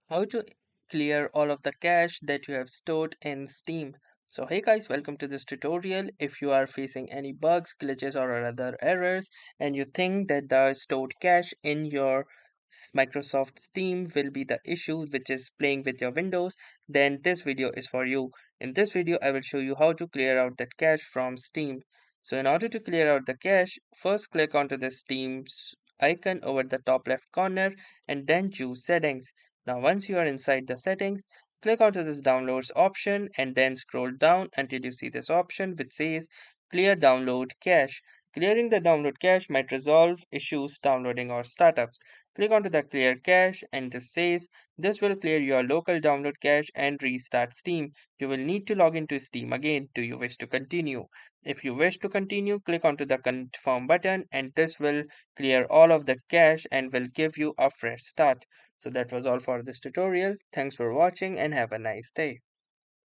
How to clear all of the cache that you have stored in Steam. So hey guys, welcome to this tutorial. If you are facing any bugs, glitches or other errors and you think that the stored cache in your Microsoft Steam will be the issue which is playing with your Windows, then this video is for you. In this video, I will show you how to clear out that cache from Steam. So in order to clear out the cache, first click onto the Steam's icon over the top left corner and then choose settings. Now once you are inside the settings, click onto this downloads option and then scroll down until you see this option which says clear download cache. Clearing the download cache might resolve issues downloading or startups. Click onto the clear cache and this says this will clear your local download cache and restart Steam. You will need to log into Steam again. Do you wish to continue? If you wish to continue, click onto the confirm button and this will clear all of the cache and will give you a fresh start. So that was all for this tutorial. Thanks for watching and have a nice day.